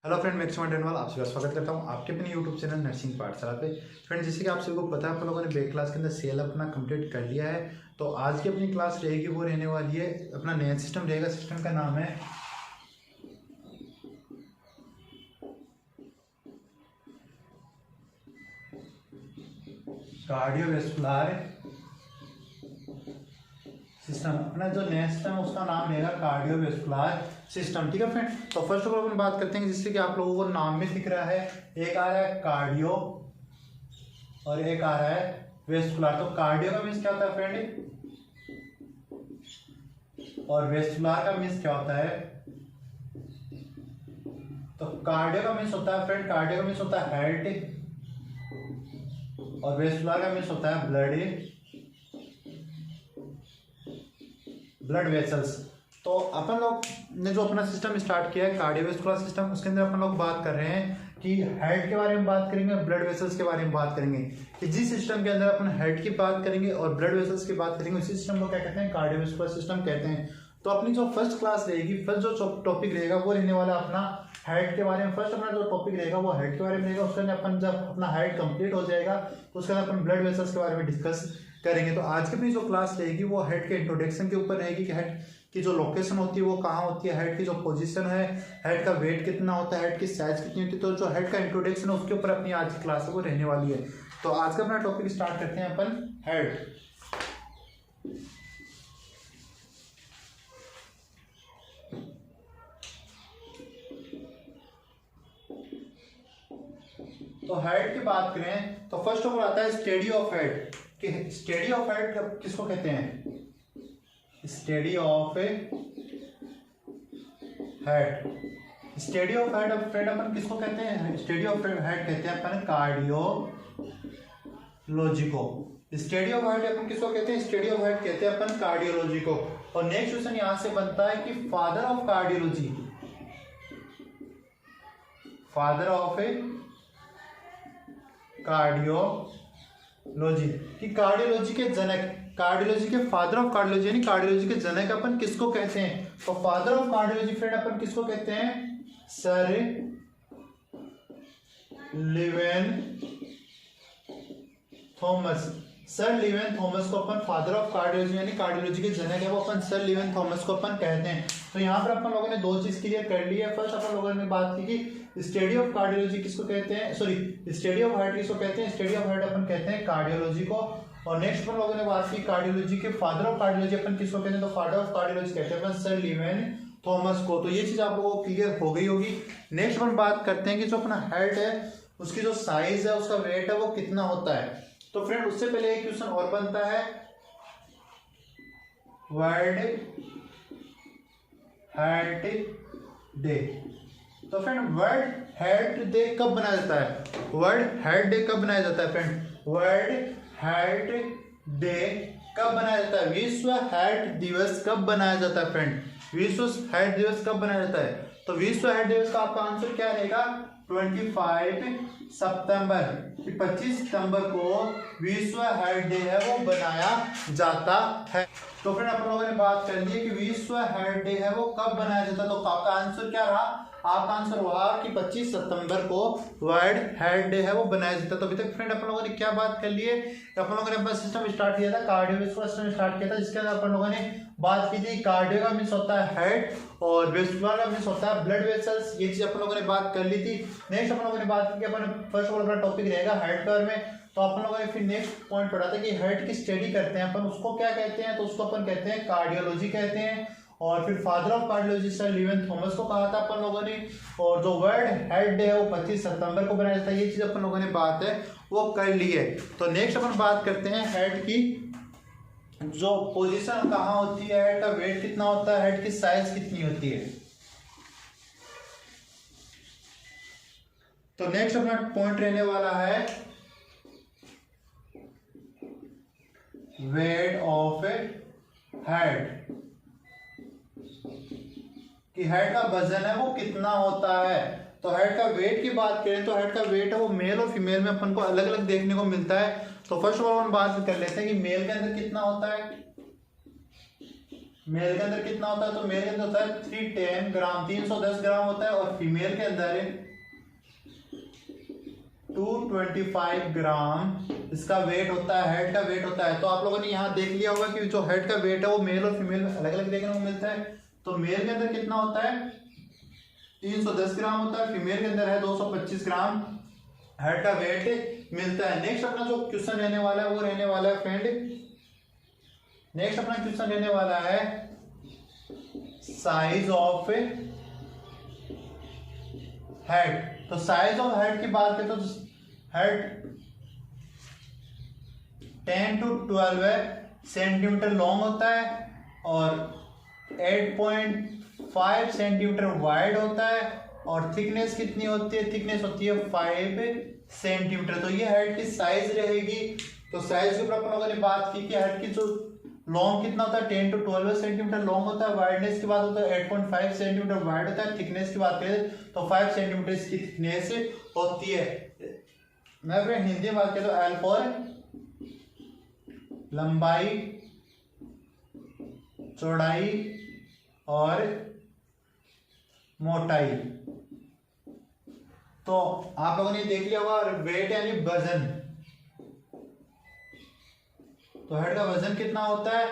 Hello friend, मैं सुमन डेनवाल आप सभी का स्वागत करता हूं आपके अपने यूट्यूब चैनल नर्सिंग पाठशाला पे। फ्रेंड, जैसे कि आप सभी को पता है, आप लोगों ने बैक क्लास के अंदर सेल अपना कंप्लीट कर लिया है। तो आज की अपनी क्लास रहेगी वो रहने वाली है अपना नया सिस्टम रहेगा। सिस्टम का नाम है कार्डियोवैस्कुलर सिस्टम। अपना जो नया सिस्टम है उसका नाम रहेगा कार्डियोवैस्कुलर सिस्टम। ठीक है फ्रेंड, तो फर्स्ट ऑफ ऑल अपन बात करते हैं जिससे कि आप लोगों को नाम में दिख रहा है, एक आ रहा है कार्डियो और एक आ रहा है वेस्कुलर। तो कार्डियो का मीन्स क्या होता है फ्रेंड, और वेस्कुलर का मीन्स क्या होता है। तो कार्डियो का मीन्स होता है फ्रेंड, कार्डियो का मीन्स होता है हार्ट, और वेस्कुलर का मीन्स होता है ब्लड वेसल्स। तो अपन लोग ने जो अपना सिस्टम स्टार्ट किया है कार्डियोवैस्कुलर सिस्टम, उसके अंदर अपन लोग बात कर रहे हैं कि हार्ट के बारे में बात करेंगे, ब्लड वेसल्स के बारे में बात करेंगे। कि जिस सिस्टम के अंदर अपन हार्ट की बात करेंगे और ब्लड वेसल्स की बात करेंगे, उसी सिस्टम को क्या कहते हैं, कार्डियोवैस्कुलर सिस्टम कहते हैं। तो अपनी जो फर्स्ट क्लास रहेगी, फर्स्ट जो टॉपिक रहेगा वो रहने वाला अपना हार्ट के बारे में। फर्स्ट अपना जो टॉपिक रहेगा वो हार्ट के बारे में रहेगा। उसके अंदर अपन जब अपना हार्ट कंप्लीट हो जाएगा तो उसके अंदर अपन ब्लड वेसल्स के बारे में डिस्कस करेंगे। तो आज की अपनी जो क्लास रहेगी वो हार्ट के इंट्रोडक्शन के ऊपर रहेगी कि हार्ट की जो लोकेशन होती है वो कहाँ होती है, हेड की जो पोजीशन है, हेड का वेट कितना होता है, हेड की साइज कितनी होती है। तो जो हेड का इंट्रोडक्शन है उसके ऊपर अपनी आज की क्लास है वो रहने वाली है। तो आज का अपना टॉपिक स्टार्ट करते हैं अपन हेड। तो हेड की बात करें तो फर्स्ट ऑफ ऑल आता है स्टडी ऑफ हेड। कि स्टडी ऑफ हेड किसको कहते हैं, study of heart. Study of heart friend अपन किसको कहते हैं, स्टडी ऑफ हेड कहते हैं अपन कार्डियोलॉजी को। स्टडी ऑफ हेड अपन किसको कहते हैं, स्टडी ऑफ हेड कहते हैं अपन कार्डियोलॉजी को। और नेक्स्ट क्वेश्चन यहां से बनता है कि father of cardiology, father of cardiology कि कार्डियोलॉजी के जनक, कार्डियोलॉजी के फादर ऑफ कार्डियोलॉजी यानी कार्डियोलॉजी के जनक अपन किसको कहते हैं। तो फादर ऑफ कार्डियोलॉजी फ्रेंड अपन किसको कहते हैं, सर लिवेन थॉमस। सर लिवेन थॉमस को अपन फादर ऑफ कार्डियोलॉजी यानी कार्डियोलॉजी के जनक है वो अपन सर लिवेन थॉमस को अपन कहते हैं। तो यहाँ पर अपन लोगों ने दो चीज क्लियर कर ली है। फर्स्ट अपन लोगों ने बात की कि स्टडी ऑफ कार्डियोलॉजी किसको कहते हैं, सॉरी स्टडी ऑफ हार्ट किसको कहते हैं, स्टडी ऑफ हार्ट अपन कहते हैं कार्डियोलॉजी को। और नेक्स्ट अपन लोगों ने बात की कार्डियोलॉजी के फादर ऑफ कार्डियोलॉजी अपन किसको कहते हैं, तो फादर ऑफ कार्डियोलॉजी कहते हैं अपन सर लिवेन थॉमस को। तो ये चीज आप लोगों को क्लियर हो गई होगी। नेक्स्ट अपन बात करते हैं कि जो अपना हार्ट है उसकी जो साइज है, उसका वेट है वो कितना होता है। तो फ्रेंड उससे पहले एक क्वेश्चन और बनता है, वर्ल्ड हार्ट डे। तो फ्रेंड वर्ल्ड हार्ट डे कब बनाया जाता है, वर्ल्ड हार्ट डे कब बनाया जाता है फ्रेंड, वर्ल्ड हार्ट डे कब बनाया जाता है, विश्व हार्ट दिवस कब बनाया जाता है फ्रेंड, विश्व हार्ट दिवस कब बनाया जाता है। तो विश्व हार्ट दिवस का आपका आंसर क्या रहेगा, 25 सितंबर, 25 सितंबर को विश्व हार्ट डे है वो बनाया जाता है। तो फ्रेंड अपन लोगों ने बात कर ली कि विश्व हार्ट डे है वो कब बनाया जाता है। तो आपका आंसर क्या रहा, आपका आंसर हुआ कि 25 सितंबर को वर्ल्ड हार्ट डे है वो बनाया जाता है। तो अभी तक फ्रेंड अपन लोगों ने क्या बात कर ली है, अपन लोगों ने अपना सिस्टम स्टार्ट किया था, कार्डियोवैस्कुलर सिस्टम स्टार्ट किया था, जिसके अंदर अपन लोगों ने बात की थी कार्डियो का मीन्स होता है हार्ट और वेस्कुलर का मीन्स होता है ब्लड वेसल्स। ये चीज अपन लोगों ने बात कर ली थी। नेक्स्ट अपन लोगों ने बात की कि अपन फर्स्ट ऑफ ऑल अपना टॉपिक रहेगा हार्ट के बारे में। तो अपन लोगों ने फिर नेक्स्ट पॉइंट पढ़ा था कि हार्ट की स्टडी करते हैं अपन, उसको क्या कहते हैं, तो उसको अपन कहते हैं कार्डियोलॉजी कहते हैं। और फिर फादर ऑफ कार्डियोलॉजी सर लिवेन थॉमस को कहा था अपन लोगों ने। और जो वर्ल्ड हार्ट डे है वो 25 सितंबर को बनाया जाता है। ये चीज अपन लोगों ने बात है वो कर ली है। तो नेक्स्ट अपन बात करते हैं हार्ट की जो पोजीशन कहाँ होती है, हेड का वेट कितना होता है, हेड की साइज कितनी होती है। तो नेक्स्ट अपना पॉइंट रहने वाला है वेट ऑफ हेड, कि हेड का वजन है वो कितना होता है। तो हेड का वेट की बात करें तो हेड का वेट है वो मेल और फीमेल में अपन को अलग अलग देखने को मिलता है। तो फर्स्ट ऑफ ऑल हम बात कर लेते हैं कि मेल के अंदर कितना होता है, मेल के अंदर कितना होता है, तो मेल के अंदर होता है 310 ग्राम, 310 ग्राम होता है, और फीमेल के अंदर 225 ग्राम इसका वेट होता है, हेड का वेट होता है। तो आप लोगों ने यहाँ देख लिया होगा कि जो हेड का वेट है वो मेल और फीमेल में अलग अलग देखने को मिलता है। तो मेल के अंदर कितना होता है 310 ग्राम होता है, फीमेल के अंदर है 225 ग्राम हेड का वेट मिलता है। नेक्स्ट अपना जो क्वेश्चन रहने वाला है वो रहने वाला है फ्रेंड, नेक्स्ट अपना क्वेश्चन रहने वाला है साइज ऑफ हेड। तो साइज ऑफ हेड की बात करें तो हेड 10 to 12 सेंटीमीटर लॉन्ग होता है और 8.5 सेंटीमीटर वाइड होता है, और थिकनेस कितनी होती है, थिकनेस होती है 5 सेंटीमीटर। तो ये हेड की साइज रहेगी। तो साइज के ऊपर अपन लोगों ने बात की कि हेड की जो लॉन्ग कितना होता है 10 to 12 सेंटीमीटर लॉन्ग होता है, वाइडनेस की बात होता है 8.5 सेंटीमीटर वाइड होता है, थिकनेस की बात करें तो 5 सेंटीमीटर इसकी थिकनेस होती है। मैं फिर हिंदी में बात करें तो एल फॉर लंबाई, चौड़ाई और मोटाई। तो आप लोगों ने देख लिया होगा, और वेट यानी वजन। तो हेड का वजन कितना होता है,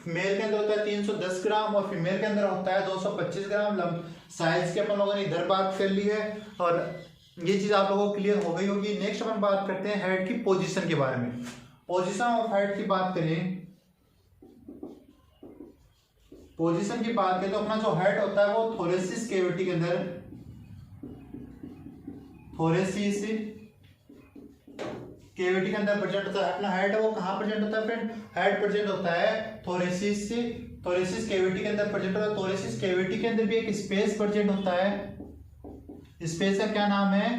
मेल के अंदर होता है 310 ग्राम और फीमेल के अंदर होता है 225 ग्राम। साइज की अपन लोगों ने इधर बात कर ली है, और ये चीज आप लोगों को क्लियर हो गई होगी। नेक्स्ट अपन बात करते हैं हेड की पोजीशन के बारे में। पोजीशन ऑफ हेड की बात करें, पोजीशन की बात करें तो अपना जो हेड होता है वो थोरेसिस कैविटी के अंदर, थोरेसिस कैविटी के अंदर प्रेजेंट होता है। अपना हेड है वो कहाँ प्रेजेंट होता है फ्रेंड, हेड प्रेजेंट होता है थोरेसिस, थोरेसिस कैविटी के अंदर प्रेजेंट होता है। थोरेसिस कैविटी के अंदर भी एक स्पेस प्रेजेंट होता है, स्पेस का क्या नाम है,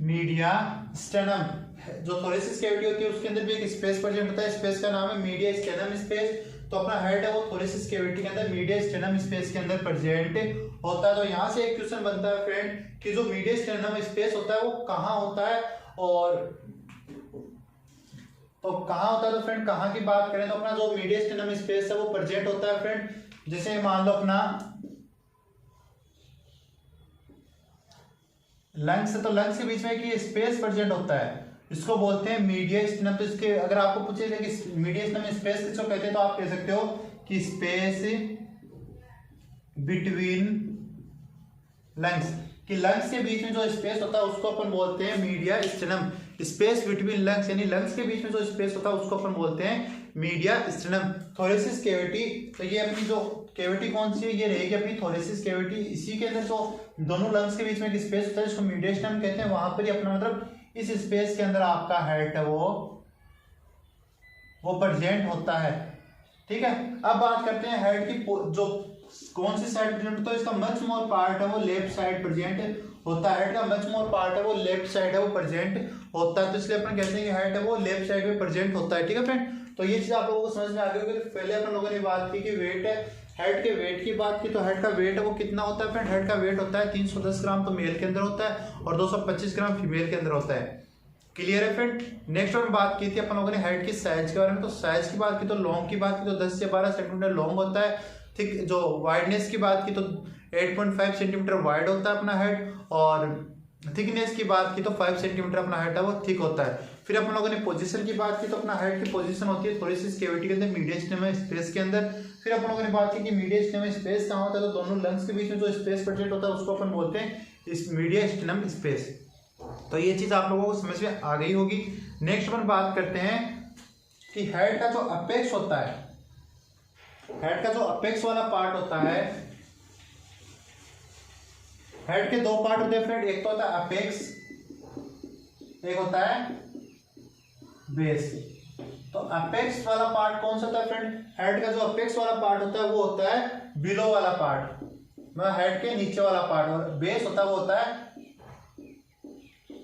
मीडिया स्टेनम। जो थोरेसिस कैविटी होती है उसके अंदर भी एक स्पेस प्रेजेंट होता है, स्पेस का नाम है मीडिया स्टेनम स्पेस। तो अपना हेड है वो थोरेसिस कैविटी के अंदर मीडिया स्टेनम स्पेस के अंदर प्रेजेंट होता है। तो यहाँ से एक क्वेश्चन बनता है फ्रेंड कि जो मीडिया स्टेनम स्पेस होता है वो कहाँ होता है, और तो कहाँ होता है, तो फ्रेंड कहाँ की बात करें तो अपना जो मीडिया स्टेनम स्पेस है वो प्रेजेंट होता है फ्रेंड, जैसे मान लो अपना लंग्स है, तो लंग्स के बीच में एक स्पेस प्रेजेंट होता है, इसको बोलते हैं मीडिया स्टेनम। तो इसके अगर आपको पूछे जाए कि मीडिया स्टेनम स्पेस किसको कहते हैं, तो आप कह सकते हो कि स्पेस बिटवीन लंग्स, कि लंग्स के बीच में जो स्पेस होता है उसको अपन बोलते हैं media stannum. Space between lungs यानी लंग्स के बीच में जो स्पेस होता है उसको अपन बोलते हैं मीडिया स्टेनम। थोरेसिस कैविटी, तो ये अपनी जो कैविटी कौन सी है, ये रहेगी अपनी थोरेसिस कैविटी। इसी के अंदर जो दोनों लंग्स के बीच में एक स्पेस होता है जिसको मीडिया स्टेनम कहते हैं, वहां पर ही अपना मतलब इस स्पेस के अंदर आपका हेड है वो प्रेजेंट होता है। ठीक है, अब बात करते हैं हेड की जो कौन सी साइड प्रेजेंट होता है, इसका मच मोर पार्ट है वो लेफ्ट साइड प्रेजेंट होता है। हेड का मच मोर पार्ट है वो लेफ्ट साइड है वो प्रेजेंट होता है, तो इसलिए अपन कहते हैं कि हेड है वो लेफ्ट साइड में प्रेजेंट होता है। ठीक है फ्रेंड, तो ये चीज आप लोगों को समझ में आ गई होगी। तो पहले अपन लोगों ने बात की कि वेट है, हेड के वेट की बात की, तो हेड का वेट है वो कितना होता है फ्रेंड, हेड का वेट होता है 310 ग्राम तो मेल के अंदर होता है और 225 ग्राम फीमेल के अंदर होता है। क्लियर है फ्रेंड। नेक्स्ट और बात की थी अपन लोगों ने हेड की साइज के बारे में, तो साइज की बात की तो लॉन्ग की बात की तो 10 से 12 सेंटीमीटर लॉन्ग होता है। थिक जो वाइडनेस की बात की तो 8.5 सेंटीमीटर वाइड होता है अपना हेड, और थिकनेस की बात की तो 5 सेंटीमीटर अपना हेड है वो थिक होता है। फिर अपन लोगों ने पोजीशन की बात की तो अपना हेड की पोजीशन होती है थोरेसिस कैविटी के अंदर मीडिया स्टेनम स्पेस के अंदर। फिर अपन लोगों ने बात की कि मीडिया स्टेनम स्पेस कहाँ होता है, तो दोनों लंग्स के बीच में जो स्पेस प्रेजेंट होता है उसको अपन बोलते हैं इस मीडिया स्टेनम स्पेस। तो ये चीज आप लोगों को समझ में आ गई होगी। नेक्स्ट अपन बात करते हैं कि हेड का जो अपेक्स होता है, हेड का जो अपेक्स वाला पार्ट होता है, हेड के दो पार्ट होते हैं फ्रेंड, एक तो होता है अपेक्स, एक होता है बेस। तो अपेक्स वाला पार्ट कौन सा होता है फ्रेंड, हेड का जो अपेक्स वाला पार्ट होता है वो होता है बिलो वाला पार्ट, मतलब हेड के नीचे वाला पार्ट, और बेस होता है वो होता है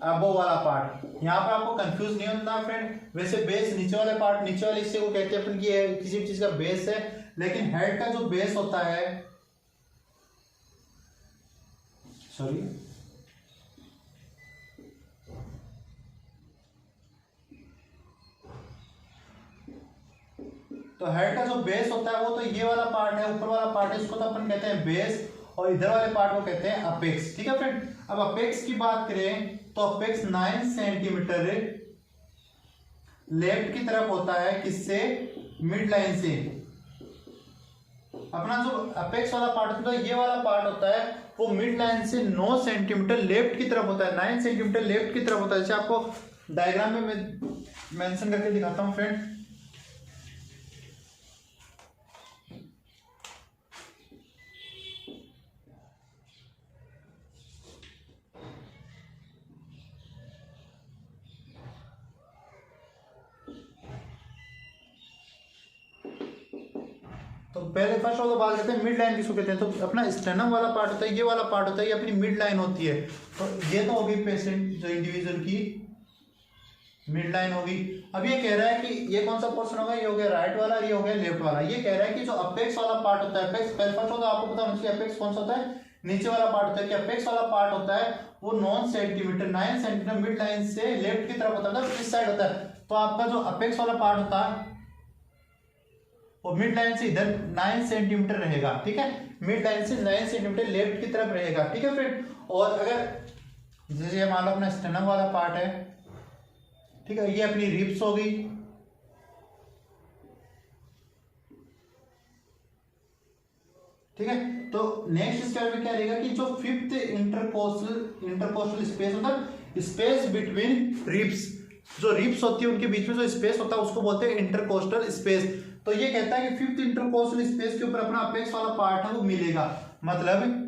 अबो वाला पार्ट। यहाँ पर आपको कंफ्यूज नहीं होना फ्रेंड, वैसे बेस नीचे वाले पार्ट, नीचे वाले हिस्से को कहते हैं अपन कि ये किसी भी चीज का बेस है, लेकिन हेड का जो बेस होता है, सॉरी तो हेड का जो बेस होता है वो तो ये वाला पार्ट है, ऊपर वाला पार्ट है, इसको तो अपन कहते हैं बेस, और इधर वाले पार्ट को कहते हैं अपेक्स। ठीक है फ्रेंड, अब अपेक्स की बात करें तो अपेक्स 9 सेंटीमीटर लेफ्ट की तरफ होता है, किससे, मिड लाइन से। अपना जो अपेक्स वाला पार्ट होता है, ये वाला पार्ट होता है, वो मिड लाइन से 9 सेंटीमीटर लेफ्ट की तरफ होता है, 9 सेंटीमीटर लेफ्ट की तरफ होता है। जैसे आपको डायग्राम में मैं मेंशन करके दिखाता हूं फ्रेंड। तो पहले फर्स्ट ऑफ द बात करते हैं मिड लाइन किसको कहते हैं। तो अपना स्टेनम वाला पार्ट होता है, ये वाला पार्ट होता है, ये अपनी मिड लाइन होती है। तो ये तो होगी पेशेंट जो इंडिविजुअल की मिड लाइन होगी। अब ये कह रहा है कि ये कौन सा पोर्शन होगा, ये हो गया राइट वाला, ये हो गया लेफ्ट वाला। ये कह रहा है कि जो अपेक्स वाला पार्ट होता है, अपेक्स फर्स्ट होगा, आपको पता होना चाहिए अपेक्स कौन सा होता है, नीचे वाला पार्ट होता है। कि अपेक्स वाला पार्ट होता है वो 9 सेंटीमीटर मिड लाइन से लेफ्ट की तरफ होता है, मतलब इस साइड होता है। तो आपका जो अपेक्स वाला पार्ट होता है वो मिड लाइन से इधर 9 सेंटीमीटर रहेगा। ठीक है, मिड लाइन से 9 सेंटीमीटर लेफ्ट की तरफ रहेगा। ठीक है फ्रेंड, और अगर जैसे मान लो अपना स्टेनम वाला पार्ट है, ठीक है, ये अपनी रिब्स होगी, ठीक है। तो नेक्स्ट स्टेप में क्या रहेगा कि जो 5th इंटरकोस्टल स्पेस होता है, स्पेस बिटवीन रिब्स, जो रिब्स होती है उनके बीच में जो स्पेस होता है उसको बोलते हैं इंटरकोस्टल स्पेस। तो ये कहता है कि 5th इंटरकोस्टल स्पेस के ऊपर अपना अपेक्स वाला पार्ट है वो मिलेगा। मतलब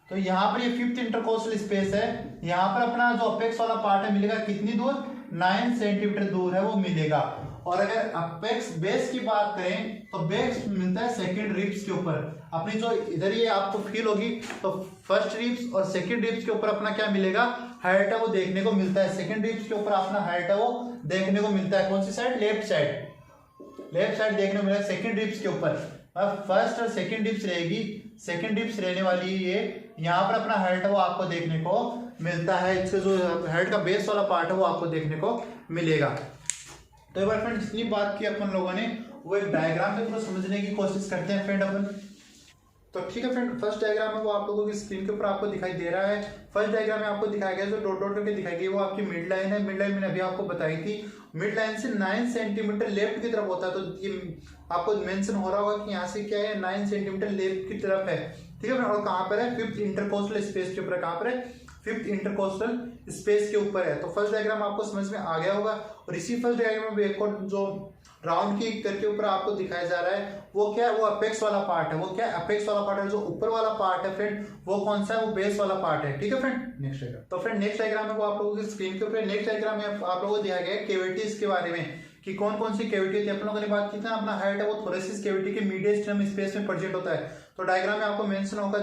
तो यहां पर ये 5th इंटरकोस्टल स्पेस है, यहां पर अपना जो अपेक्स वाला पार्ट है मिलेगा कितनी दूर, 9 सेंटीमीटर दूर है वो मिलेगा। और अगर अपेक्स बेस की बात करें तो बेस मिलता है सेकंड रिब्स के ऊपर। अपनी जो इधर ये आपको फील होगी तो फर्स्ट रिब्स और सेकंड रिब्स के ऊपर अपना क्या मिलेगा, हाइट है वो देखने को मिलता है। सेकंड रिब्स के ऊपर अपना हाइट है वो देखने को मिलता है। कौन सी साइड, लेफ्ट साइड देखने को मिलेगा सेकंड रिब्स के ऊपर। अब फर्स्ट और सेकंड रिब्स रहेगी, सेकंड रिब्स रहने वाली ये, यहाँ पर अपना हाइट है वो आपको देखने को मिलता है। इसका जो हेड का बेस वाला पार्ट है वो आपको देखने को मिलेगा। तो एक बार फ्रेंड जितनी बात की अपन लोगों ने वो एक डायग्राम में समझने की कोशिश करते हैं फ्रेंड अपन। तो ठीक है फ्रेंड, फर्स्ट डायग्राम है वो आप लोगों की स्क्रीन के ऊपर आपको दिखाई दे रहा है। फर्स्ट डायग्राम में आपको दिखाया गया जो डॉट डॉट करके दिखाई गई वो आपकी मिड लाइन है। मिड लाइन मैंने अभी आपको बताई थी, मिड लाइन से 9 सेंटीमीटर लेफ्ट की तरफ होता है। तो ये आपको मेंशन हो रहा होगा कि यहाँ से क्या है, 9 सेंटीमीटर लेफ्ट की तरफ है। ठीक है, और कहाँ पर है, 5th इंटरकोस्टल स्पेस के ऊपर। कहाँ पर है, 5th इंटरकोस्टल स्पेस के ऊपर है। तो फर्स्ट डायग्राम आपको समझ में आ गया होगा। और इसी फर्स्ट डायग्राम में एक और जो राउंड की करके ऊपर आपको दिखाया जा रहा है वो क्या है, वो अपेक्स वाला पार्ट है। वो क्या है, अपेक्स वाला पार्ट है। जो ऊपर वाला पार्ट है फ्रेंड वो कौन सा है, वो बेस वाला पार्ट है। ठीक है फ्रेंड, नेक्स्ट डायग्राम। तो फ्रेंड नेक्स्ट डायग्राम है वो आप लोगों की स्क्रीन के ऊपर। नेक्स्ट डायग्राम में आप लोगों को दिया गया है कैविटीज के बारे में, कि कौन कौन सी कैविटी होती है। अपन लोगों ने बात की थी ना, अपना हाइट है वो थोरेसिस कैविटी के मीडियम स्पेस में प्रेजेंट होता है। तो डायग्राम में आपको मेंशन होगा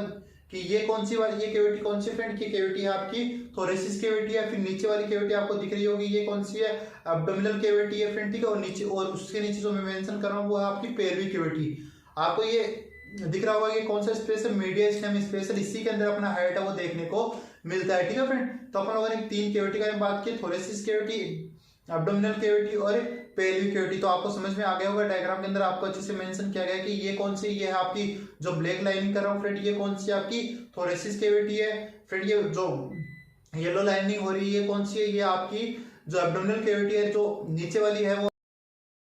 कि ये कौन सी वाली, ये कैविटी कौन सी फ्रेंड की कैविटी है, आपकी थोरेसिस कैविटी है। फिर नीचे वाली कैविटी आपको दिख रही होगी, ये कौन सी है, एब्डोमिनल कैविटी है फ्रेंड। ठीक है, और नीचे और उसके नीचे जो मैं मेंशन कर रहा हूँ वो है आपकी पेल्विक कैविटी। आपको ये दिख रहा होगा कि कौन सा स्पेस है, मीडियम स्पेस है। इसी के अंदर अपना हाइट है वो देखने को मिलता है। ठीक है फ्रेंड, तो अपन लोगों ने 3 कैविटी का बात की, थोरेसिस कैविटी, एब्डोमिनल कैविटी और पेल्विक कैविटी। तो आपको समझ में आ गया होगा, डायग्राम के अंदर आपको अच्छे से मेंशन किया गया कि ये कौन सी, ये है आपकी जो ब्लैक लाइनिंग कर रहा हूँ फ्रेंड, ये कौन सी आपकी थोरेसिस कैविटी है। फ्रेंड ये जो येलो लाइनिंग हो रही है ये कौन सी है, ये आपकी जो एब्डोमिनल कैविटी है। जो नीचे वाली है वो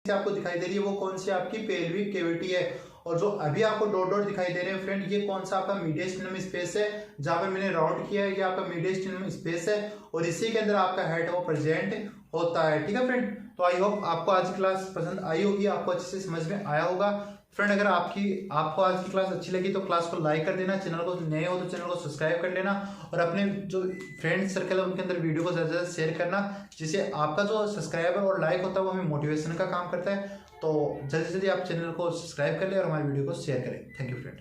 आपको दिखाई दे रही है वो कौन सी आपकी पेल्विक कैविटी है। और जो अभी आपको डॉट डॉट दिखाई दे रहे हैं फ्रेंड ये कौन सा आपका मीडियम स्पेस है, जहां पर मैंने राउंड किया है ये आपका मीडियम स्पेस है। और इसी के अंदर आपका हेड वो प्रेजेंट होता है। ठीक है फ्रेंड, तो आई होप आपको आज की क्लास पसंद आई होगी, आपको अच्छे से समझ में आया होगा। फ्रेंड अगर आपको आज की क्लास अच्छी लगी तो क्लास को लाइक कर देना, चैनल को नए हो तो चैनल को सब्सक्राइब कर लेना, और अपने जो फ्रेंड सर्कल है उनके अंदर वीडियो को ज़्यादा से ज़्यादा शेयर करना, जिससे आपका जो सब्सक्राइबर और लाइक होता है वो हमें मोटिवेशन का काम करता है। तो जल्दी जल्दी आप चैनल को सब्सक्राइब कर लें और हमारे वीडियो को शेयर करें। Thank you friend.